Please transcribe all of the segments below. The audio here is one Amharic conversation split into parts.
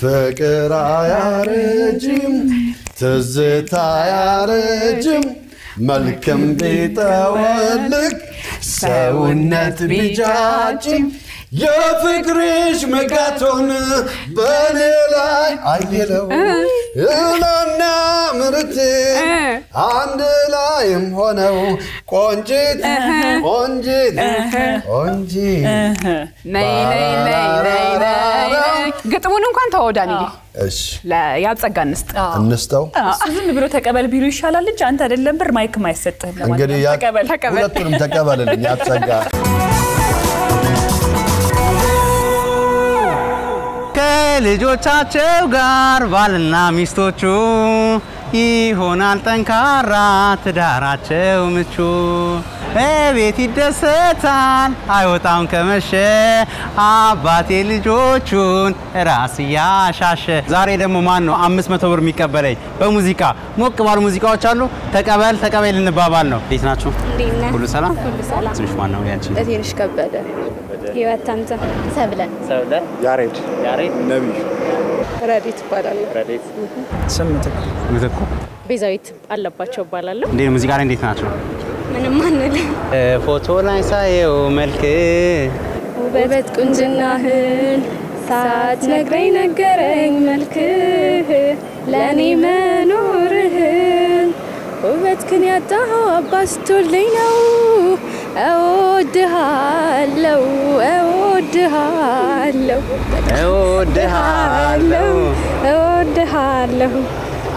ፍቅር አያረጅም ትዝታ አያረጅም መልክም ቢጠወልግ ሰውነት ቢጃጅም የፍቅርሽ መጋቶን በኔ ላይ አይለው እናና ምርት አንድ ላይም ሆነው ቆንጂት ቆንጂት ቆንጂት ነይ ግጥሙን እንኳን ተወዳኒ እሺ ያጸጋ እንስተው ዝም ብሎ ተቀበል ቢሉ ይሻላል እንጂ አንተ አይደለም ብር ማይክ ማይሰጥህ ለማለት እንግዲህ ሁለቱንም ተቀበልልኝ ያጸጋ ከልጆቻቸው ጋር ባልና ሚስቶቹ ይሆናል ጠንካራ ትዳራቸው ምቹ ቤት ይደሰታል አይወጣም ከመሸ አባቴ ልጆቹን ራስ ያሻሸ ዛሬ ደግሞ ማን ነው 500 ብር የሚቀበለኝ በሙዚቃ ሞቅ ባሉ ሙዚቃዎች አሉ ተቀበል እንባባል ነው እንዴት ናችሁ ሁሉ ሰላም ትንሽ ማን ነው ያንቺ እቴንሽ ከበደ ህይወት ታንተ ሰብለ ያሬድ ነብዩ ረዲት ይባላል ረዲት ምትኩ ቤዛዊት አለባቸው ይባላል እንዴ ሙዚቃ ላይ እንዴት ናችሁ ምንም አንል ፎቶ ላይ ሳየው መልክ ውበት ቁንጅናህን ሳትነግረኝ ነገረኝ መልክህ ለኔ መኖርህን ውበትክን ያጣኸው አባስቶልኝ ነው እወድሃለሁ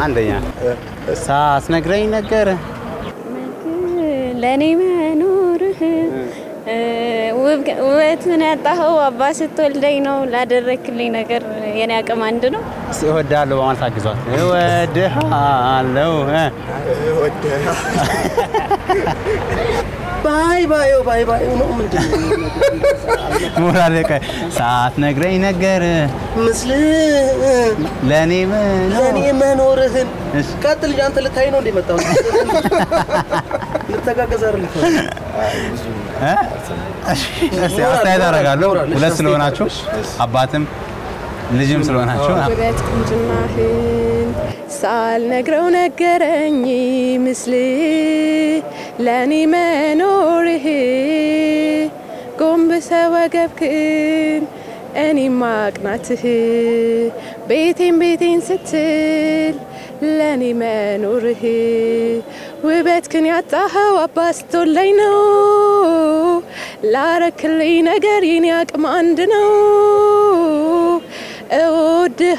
አንደኛ ሳትነግረኝ ነገረ ለኔ መኖርህን ውበትን ያጣኸው አባስቶልኝ ነው ላደረክልኝ ነገር የኔ አቅም አንድ ነው እወድሃለሁ በማለት አግዟት እወድሃለሁ ባይ ነው ምንድነው ሞራለቀ ሳትነግረኝ ነገር ምስል ለኔ መኖርህን ቀጥል አንተ ልታይ ነው እንደመጣው ልተጋገዝ አይደል አስተያየት አደርጋለሁ ሁለት ስለሆናችሁ አባትም ልጅም ስለሆናችሁ ውበት ቁንጅናህን ሳልነግረው ነገረኝ ምስል ለኔ መኖርህ ጎንበሰ ወገብክን እኔ ማቅናትህ ቤቴን ስትል ለኔ መኖርህ ውበትክን ያጣኸው አባስቶልኝ ነው ላረክልኝ ነገር የኔ አቅም አንድ ነው እወድሃለሁ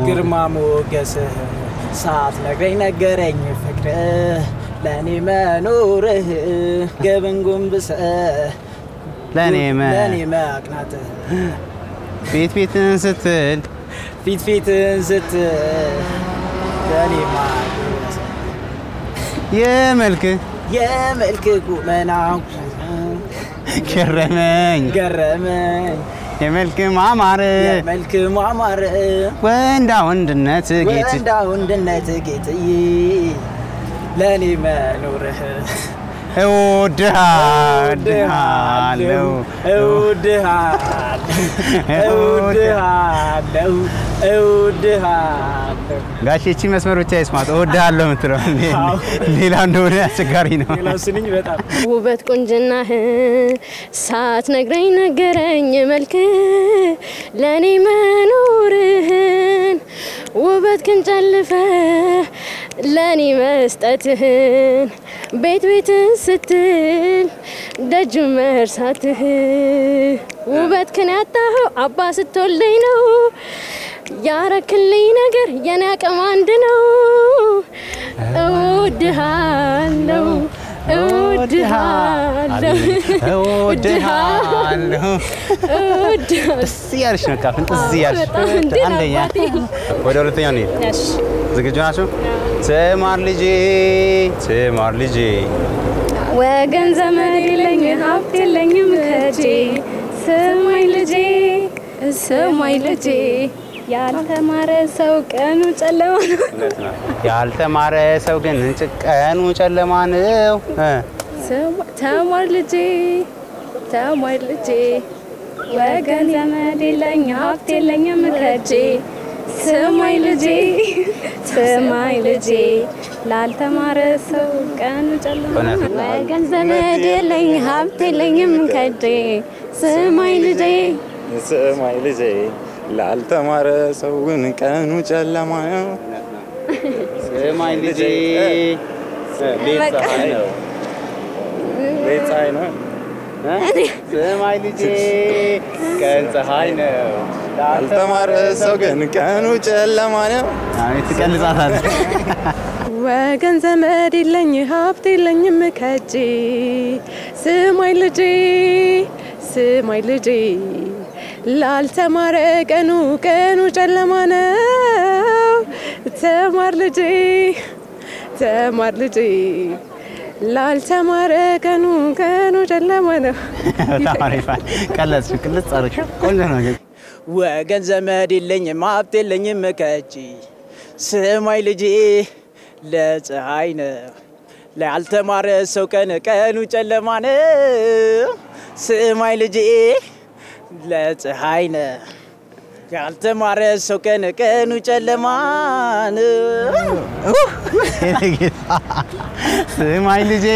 ግርማ ሞገስህ ሳትነግረኝ ነገረኝ ፍቅርህ ለኔ መኖርህ ገበንጎንብሰህ ለኔ ማቅናትህ ቤትን ስትል ፊትን ስትል ለኔ የመልክ ቁመናው ገረመኝ የመልክ ማማር ወንዳ ወንድነት ጌትዬ ለኔ መኖርህ እወድሃለሁ ጋሼቺ መስመር ብቻ ይስማት እወድሃለሁ ምትለው ሌላ እንደሆነ አስቸጋሪ ነው ሌላው ስንኝ በጣም ውበት ቁንጅናህ ሳትነግረኝ ነገረኝ መልክ ለኔ መኖርህን ውበትክን ጨልፈ ለኔ መስጠትህን ቤትን ስትል ደጅ መርሳትህ ውበትክን ያጣኸው አባስቶልኝ ነው ያረክልኝ ነገር የኔ አቅም አንድ ነው እወድሃለሁ እያልሽ ነው ካፍን እያልሽ አንደኛ ወደ ሁለተኛው ነው እሺ ዝግጁ ናችሁ ትማር ልጄ ወገን ዘመድ የለኝ ሀብት የለኝም ከጄ ስማኝ ልጄ ያልተማረ ሰው ቀኑ ጨለማ ነው ያልተማረ ሰው ግን ቀኑ ጨለማ ነው ተማር ልጄ ወገን ዘመድ የለኝ ሀብት የለኝም ከጄ ስማኝ ልጄ ላልተማረ ሰው ቀኑ ጨለማ ወገን ዘመድ የለኝ ሀብት የለኝም ከጄ ስማኝ ልጄ ላልተማረ ሰው ግን ቀኑ ጨለማ ነው ስማኝ ልጄ ቤት ፀሐይ ነው ስማኝ ልጄ ቀን ፀሐይ ነው ላልተማረ ሰው ግን ቀኑ ጨለማ ነው ትቀልጻታለህ ወገን ዘመድ የለኝ ሀብት የለኝም ከጄ ስማኝ ልጄ ላልተማረ ቀኑ ጨለማ ነው ተማር ልጄ ላልተማረ ቀኑ ጨለማ ነው ታሪፋ ቀለጽ አርክ ቆንጆ ነው ወገን ዘመድ የለኝም ሀብት የለኝም ከጄ ስማኝ ልጄ ለፀሐይ ነው ላልተማረ ሰው ቀኑ ጨለማ ነው ስማኝ ልጄ ለፀሐይ ነው ያልተማረ ሰው ቀኑ ጨለማ ነው ስማኝ ልጄ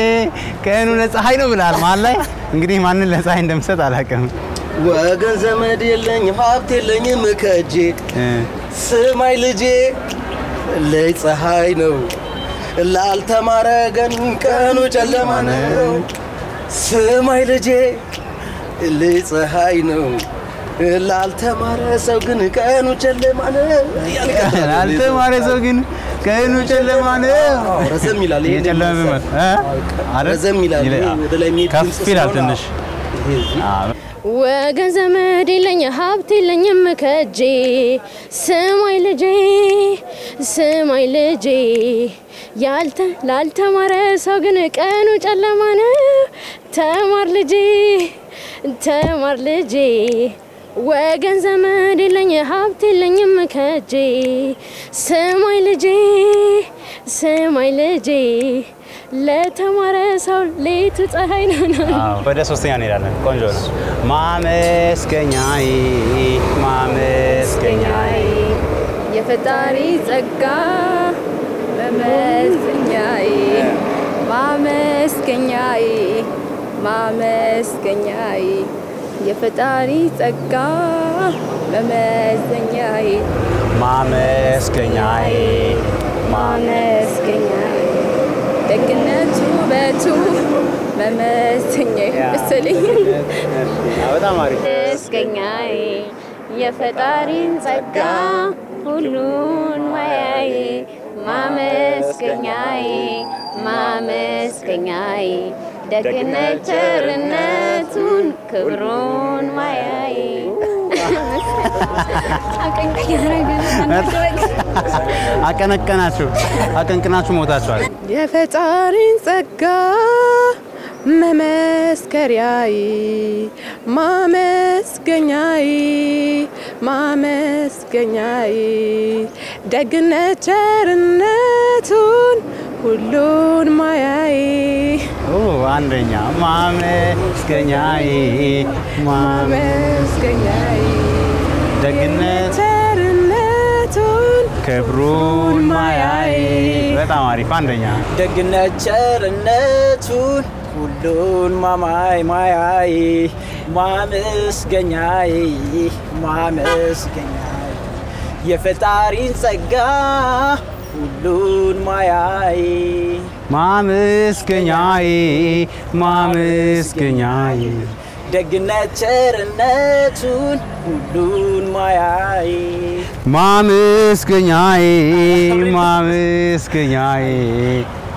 ቀኑ ለፀሐይ ነው ብለሃል መሀል ላይ እንግዲህ ማንን ለፀሐይ እንደምሰጥ አላውቅም ወገን ዘመድ የለኝ ሀብት የለኝም ከጄ ስማኝ ልጄ ለፀሐይ ነው ላልተማረ ቀኑ ጨለማ ነው ስማኝ ልጄ ለፀሐይ ነው ላልተማረ ሰው ግን ቀኑ ጨለማ ነው ላልተማረ ሰው ግን ቀኑ ጨለማ ነው ረዘም ይላል ይሄ ረዘም ይላል ወደ ላይ ከፍ ይላል ትንሽ ወገን ዘመድ የለኝ ሀብት የለኝም ከጄ ስማኝ ልጄ ላልተማረ ሰው ግን ቀኑ ጨለማ ነው ተማር ልጄ ወገን ዘመድ የለኝ ሀብት የለኝም ከጄ ስማኝ ልጄ ለተማረ ሰው ሌቱ ፀሐይ ነው ወደ ሶስተኛ እንሄዳለን ቆንጆ ነው ማመስገኛዬ የፈጣሪ ጸጋ መመስገኛዬ የፈጣሪ ጸጋ መመስገኛዬ ደግነቱ በቱ መመስገኛዬ መሰለኝ በጣም አሪፍ መስገኛዬ የፈጣሪን ጸጋ ሁሉን ማያዬ ማመስገኛዬ ደግነት ቸርነቱን ክብሩን ማያዬ አቀንቅናችሁ ሞታችኋል የፈጣሪን ጸጋ መመስከሪያዬ ማመስገኛዬ ደግነት ቸርነቱን ሁሉን ማያዬ አንደኛ ማመስገኛዬ ደግነት ቸርነቱን ክብሩን ማያዬ በጣም አሪፍ አንደኛ ደግነት ቸርነቱን ሁሉን ማያዬ ማመስገኛዬ የፈጣሪን ጸጋ ሁሉን ማያዬ ማመስገኛዬ ደግነት ቸርነቱን ሁሉን ማያዬ ማመስገኛዬ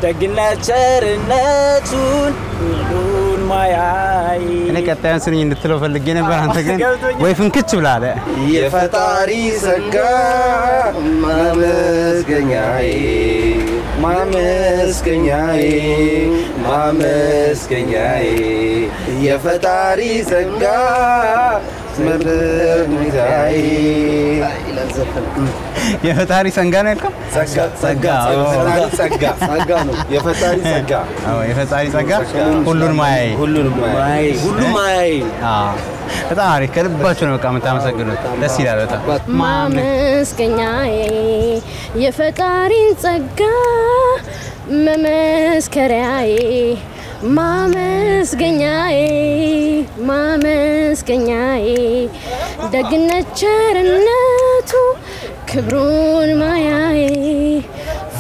ደግነት ቸርነቱን ሁሉን ማያዬ እኔ ቀጣዩን ስንኝ እንድትለው ፈልጌ ነበር አንተ ግን ወይ ፍንክች ብላለ የፈጣሪ ጸጋ ማመስገኛዬ የፈጣሪ ጸጋ ምድር ንጋይ የፈጣሪ ጸጋ ነው ያልከው ጸጋ ነው የፈጣሪ ጸጋ የፈጣሪ ጸጋ ሁሉን ማያይ በጣም አሪፍ ከልባችሁ ነው በቃ የምታመሰግኑት ደስ ይላል በጣም ማመስገኛዬ የፈጣሪን ጸጋ መመስከሪያዬ ማመስገኛዬ ደግነት ቸርነቱ ክብሩን ማያዬ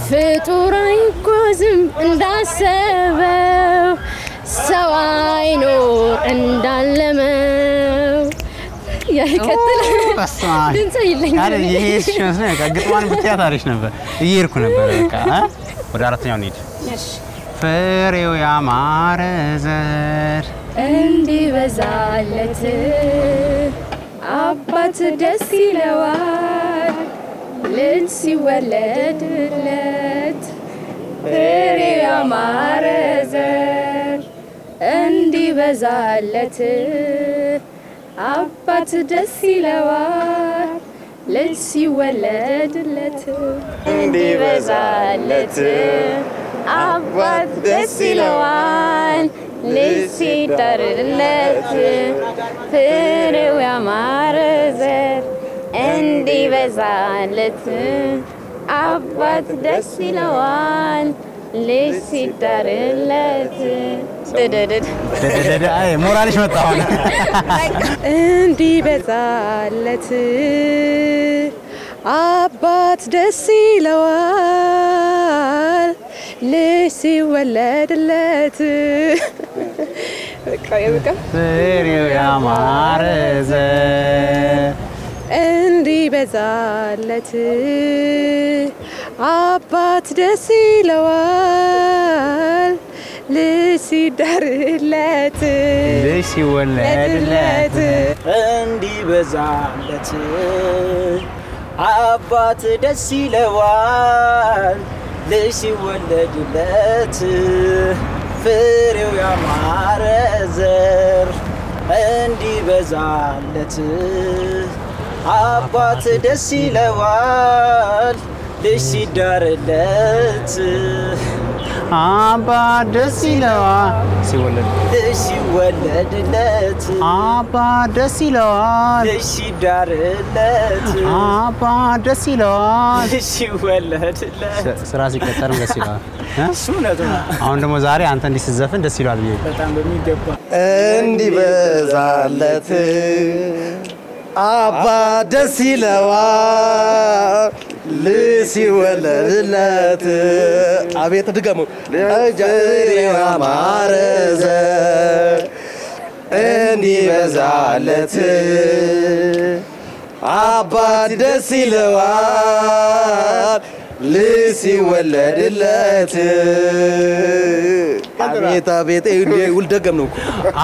ፍጡር አይጓዝም እንዳሰበው ሰው አይኖር እንዳለመው ያይቀጥል ድንጽ ይለኛል አረ ይሄ ሽንስ ነው ግጥማን ብትያት አሪፍ ነበር እየሄድኩ ነበር በቃ ወደ አራተኛው እንሂድ እሺ ፍሬው ያማረ ዘር እንዲበዛለት አባት ደስ ይለዋል ልጅ ሲወለድለት ፍሬው ያማረ ዘር እንዲበዛለት አባት ደስ ይለዋል ልጅ ሲወለድለት እንዲበዛለት አባት ደስ ይለዋል ልጅ ሲወለድለት ፍሬው ያማረ ዘር እንዲበዛለት አባት ደስ ይለዋል ልጅ ሲወለድለት አይ ሞራልሽ መጣ አሁን እንዲበዛለት አባት ደስ ይለዋል ልጅ ሲወለድለት በቃ ፍሬው ያማረ ዘር እንዲበዛለት አባት ደስ ይለዋል ልጅ ሲወለድለት እንዲበዛለት አባት ደስ ይለዋል ልጅ ሲወለድለት ፍሬው ያማረ ዘር እንዲበዛለት አባት ደስ ይለዋል ልጅ ሲዳርለት አባት ደስ ይለዋል ሲወለድለት አባት ደስ ይለዋል ሲዳርለት አባት ደስ ይለዋል ሲወለድለት ስራ ሲቀጠር ደስ ይለዋል አሁን ደግሞ ዛሬ አንተ እንዲህ ስትዘፍን ደስ ይላል ብዬ በጣም በሚገባ እንዲበዛለት አባት ደስ ይለዋል ልጅ ሲወለድለት አቤት ድገሙ ፍሬው ያማረ ዘር እንዲበዛለት አባት ደስ ይለዋል ልጅ ሲወለድለት አቤት አቤት ይሁን ደገም ነው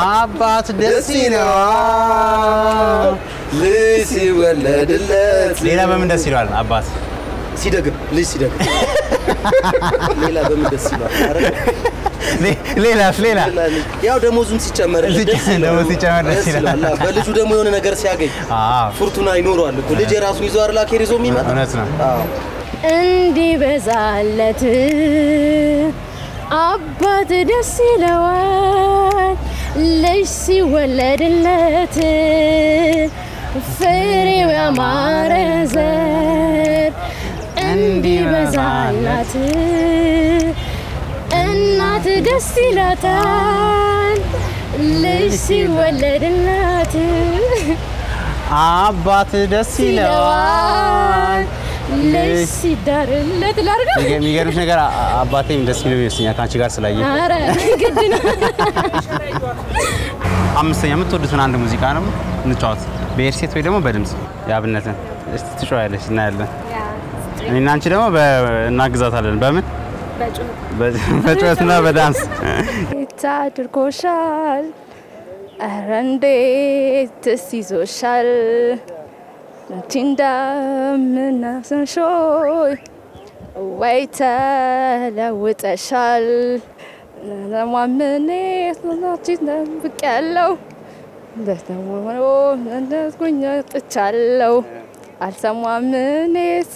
አባት ደስ ይለዋል ልጅ ሲወለድለት ሌላ በምን ደስ ይለዋል አባት ሲደግም ልጅ ሲደግም ሌላ በምን ደስ ይለዋል ሌላ ያው ደሞዙም ሲጨመር ደስ ይላል በልጁ ደግሞ የሆነ ነገር ሲያገኝ ፉርቱና ይኖረዋል እኮ ልጅ ራሱን ይዞ አርላ ከሪዞ የሚመጣ እውነት ነው እንዲበዛለት አባት ደስ ይለዋል ልጅ ሲወለድለት ፍሬው ያማረ ዘር እንዲበዛላት እናት ደስ ይላታል ልጅ ሲወለድላት አባት ደስ ይለዋል ልጅ ሲዳርለት ላርገው የሚገርምሽ ነገር አባቴም ደስ ይለው ይመስለኛል ካንቺ ጋር ስላየ አረ ግድ ነው አምስተኛ የምትወዱትን አንድ ሙዚቃ ነው እንጫወት በኤርሴት ወይ ደግሞ በድምጽ ያብነትን እስቲ ትጫወያለሽ እናያለን እኔና አንቺ ደግሞ እናግዛታለን በምን በጩኸትና በዳንስ ታድርጎሻል ኧረ እንዴትስ ይዞሻል እንደምናስንሾይ ወይ ተለውጠሻል ለማመኔ ብቅ ያለው ደስተሞሮ እንደስኩኝ ጥቻለሁ አልሰማም እኔስ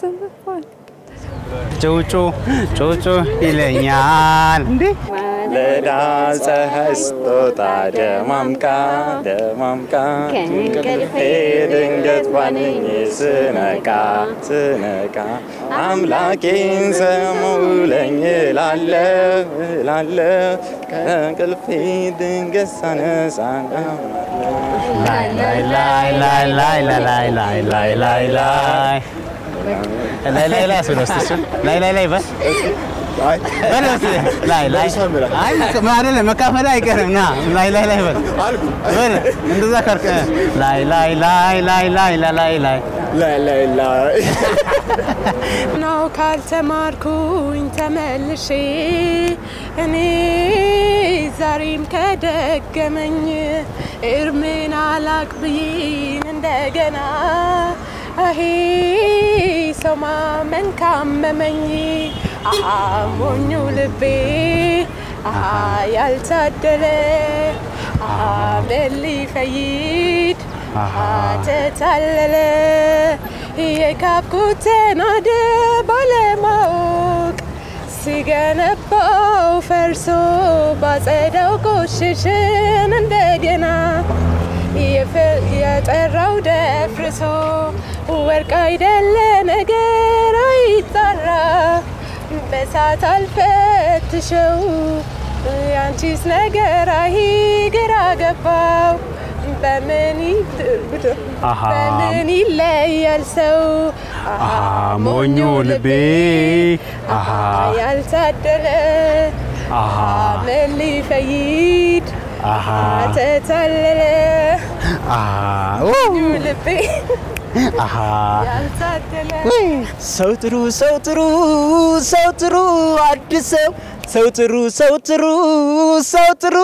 ጮጮ ጮጮ ይለኛል እንዴ ለዳፀሐይ ስትወጣ ደማምቃ ድንገት ባንኜ ስነቃ አምላኬን ሰማሁለኝ እላለሁ ከእንቅልፌ ድንገት ሳነሳ ላይ ላይ ላይ ላይ ላይ ላይ ላይ ላይ ላይ ላይ ላይ ላይ ላይ ስለስተሽ ላይ ላይ ላይ በል ላይ ላይ አይ ማረለ መካፈል አይቀርም ና ላይ ላይ ላይ በል በል እንደዛ ካርከ ላይ ላይ ላይ ላይ ላይ ላይ ላይ ላይ ላይ ነው ካልተማርኩኝ ተመልሼ እኔ ዛሬም ከደገመኝ እርሜን አላቅብኝ እንደገና አሄ ሰው ማመን ካመመኝ ሞኙ ልቤ ያልታደለ ምን ሊፈይድ ተታለለ የካብኩትን አደ ባለማወቅ ሲገነባው ፈርሶ ባጸዳው ቆሽሽን እንደገና የጠራው ደፍርሶ ወርቅ አይደለ ነገር አይጣራ በሳት አልፈትሸው ያንቺስ ነገር ግራ ገባው በምን ይለያል ሰው ሞኙ ልቤ ያልታደለ ምን ሊፈይድ ተታለለ ሞኙ ልቤ ያልታደለ ሰው ጥሩ አድሰው ሰው ጥሩ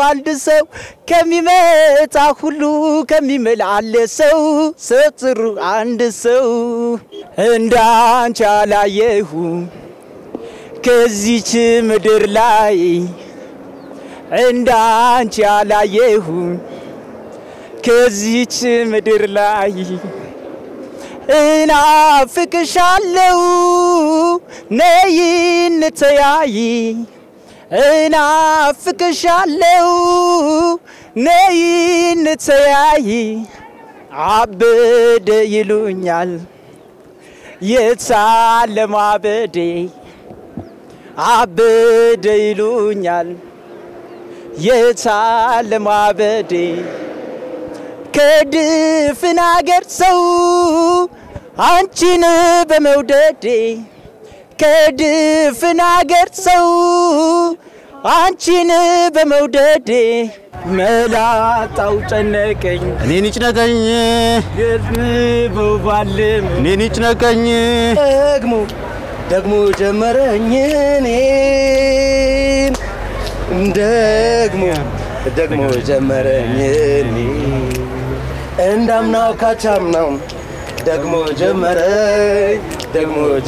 አንድ ሰው ከሚመጣ ሁሉ ከሚመላለሰው ሰው ጥሩ አንድ ሰው እንዳንቺ አላየሁ ከዚች ምድር ላይ እንዳንቺ አላየሁ ከዚች ምድር ላይ እናፍቅሻለሁ ነይ እንተያይ እናፍቅሻለሁ ነይ እንተያይ አበደ ይሉኛል የታለ ማበዴ አበደ ይሉኛል የታለ ማበዴ ከድፍን አገር ሰው አንቺን በመውደዴ ከድፍን አገር ሰው አንቺን በመውደዴ መላጣው ጨነቀኝ እኔን ይጭነቀኝ በባለም እኔን ይጭነቀኝ ደግሞ ጀመረኝ እኔን ደግሞ ጀመረኝ እንዳምናው ካቻምናው ደግሞ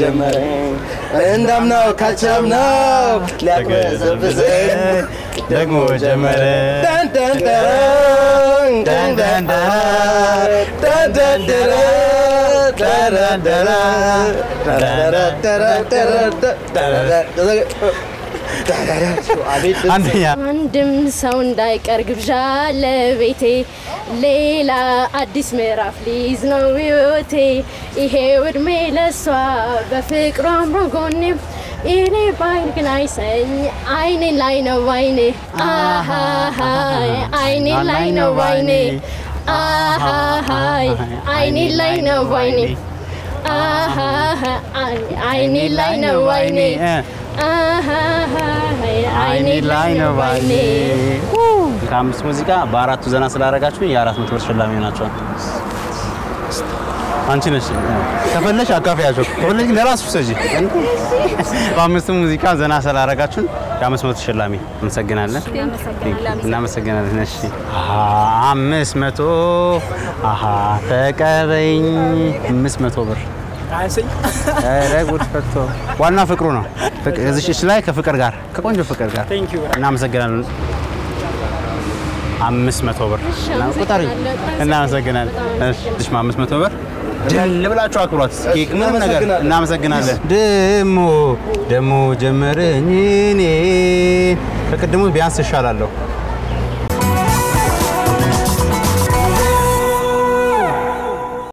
ጀመረኝ እንዳምናው ካቻምናው ሊያቀዘብዘኝ ደግሞ ጀመረ አንድም ሰው እንዳይቀር ግብዣ ለቤቴ ሌላ አዲስ ምዕራፍ ሊይዝ ነው ህይወቴ ይሄ እድሜ ለሷ በፍቅሯ አምሮ ጎኔ እኔ ባይን ግን አይሰኝ አይኔ ላይ ነው አይኔ አይኔ ላይ ነው አይኔ አይኔ ላይ ነው አይኔ አይኔ ላይ ነው አይኔ አይኔ ላይ ነው አይኔ ከአምስት ሙዚቃ በአራቱ ዘና ስላደረጋችሁ የ400 ብር ሽላሚ ናቸው። አንቺ ነሽ ከፈለሽ አካፊያቸው ከፈለሽ ለራስሽ ሰጂ በአምስት ሙዚቃ ዘና ስላደረጋችሁ የ500 ሽላሚ እንሰግናለን። እናመሰግናለን። እሺ 500 ተቀበኝ 500 ብር ጉድ ፈቶ ዋና ፍቅሩ ነው። እዚሽ ላይ ከፍቅር ጋር ከቆንጆ ፍቅር ጋር እናመሰግናለን። 500 ብር ቁጠሪ እናመሰግናለን እሺ 500 ብር ደል ብላችሁ አክብሯት ኬክ ምንም ነገር እናመሰግናለን ደሞ ጀመረኝ እኔ ከቅድሙ ቢያንስ ይሻላለሁ